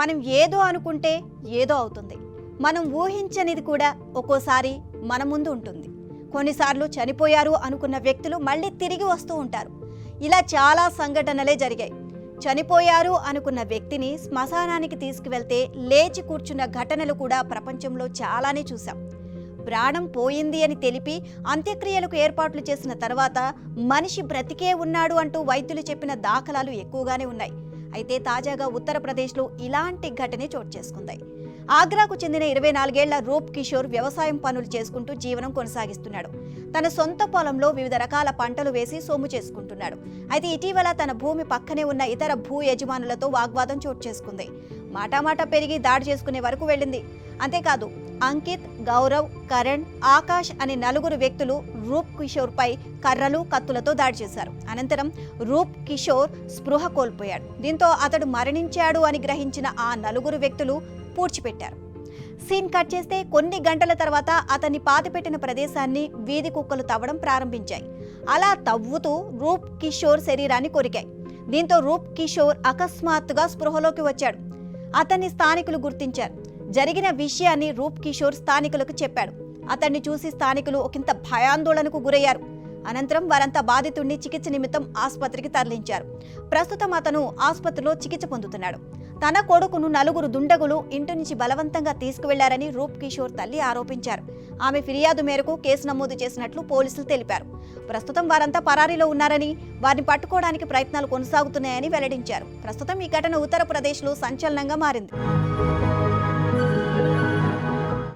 మనం ఏదో అనుకుంటే ఏదో అవుతుంది. మనం ఊహించనిది కూడా ఒక్కోసారి మన ముందు ఉంటుంది. కొన్నిసార్లు చనిపోయారు అనుకున్న వ్యక్తులు మళ్ళీ తిరిగి వస్తూ ఉంటారు. ఇలా చాలా సంఘటనలే జరిగాయి. చనిపోయారు అనుకున్న వ్యక్తిని శ్మశానానికి తీసుకువెళ్తే లేచి కూర్చున్న ఘటనలు కూడా ప్రపంచంలో చాలానే చూసాం. ప్రాణం పోయింది అని తెలిపి అంత్యక్రియలకు ఏర్పాట్లు చేసిన తర్వాత మనిషి బ్రతికే ఉన్నాడు అంటూ వైద్యులు చెప్పిన దాఖలాలు ఎక్కువగానే ఉన్నాయి. అయితే తాజాగా ఉత్తరప్రదేశ్లో ఇలాంటి ఘటనే చోటు చేసుకుంది. ఆగ్రాకు చెందిన 24 ఏళ్ల రూప్ కిషోర్ వ్యవసాయం పనులు చేసుకుంటూ జీవనం కొనసాగిస్తున్నాడు. తన సొంత పొలంలో వివిధ రకాల పంటలు వేసి సొమ్ము చేసుకుంటున్నాడు. అయితే ఇటీవల తన భూమి పక్కనే ఉన్న ఇతర భూ యజమానులతో వాగ్వాదం చోటు చేసుకుంది. మాటామాట పెరిగి దాడి చేసుకునే వరకు వెళ్ళింది. అంతేకాదు అంకిత్, గౌరవ్, కరణ్, ఆకాష్ అనే 4 వ్యక్తులు రూప్ కిషోర్ పై కర్రలు, కత్తులతో దాడి చేశారు. అనంతరం రూప్ కిషోర్ స్పృహ కోల్పోయాడు. దీంతో అతడు మరణించాడు అని గ్రహించిన ఆ 4 వ్యక్తులు పూడ్చిపెట్టారు. సీన్ కట్ చేస్తే కొన్ని గంటల తర్వాత అతన్ని పాతిపెట్టిన ప్రదేశాన్ని వీధి కుక్కలు తవ్వడం ప్రారంభించాయి. అలా తవ్వుతూ రూప్ కిషోర్ శరీరాన్ని కొరికాయి. దీంతో రూప్ కిషోర్ అకస్మాత్తుగా స్పృహలోకి వచ్చాడు. అతన్ని స్థానికులు గుర్తించారు. జరిగిన విషయాన్ని రూప్ కిషోర్ స్థానికులకు చెప్పాడు. అతన్ని చూసి స్థానికులు ఒకంత భయాందోళనకు గురయ్యారు. అనంతరం వారంతా బాధితుడిని చికిత్స నిమిత్తం ఆసుపత్రికి తరలించారు. ప్రస్తుతం అతను ఆసుపత్రిలో చికిత్స పొందుతున్నాడు. తన కొడుకును 4 దుండగులు ఇంటి నుంచి బలవంతంగా తీసుకువెళ్లారని రూప్ కిషోర్ తల్లి ఆరోపించారు. ఆమె ఫిర్యాదు మేరకు కేసు నమోదు చేసినట్లు పోలీసులు తెలిపారు. ప్రస్తుతం వారంతా పరారీలో ఉన్నారని, వారిని పట్టుకోవడానికి ప్రయత్నాలు కొనసాగుతున్నాయని వెల్లడించారు. ప్రస్తుతం ఈ ఘటన ఉత్తరప్రదేశ్లో సంచలనంగా మారింది.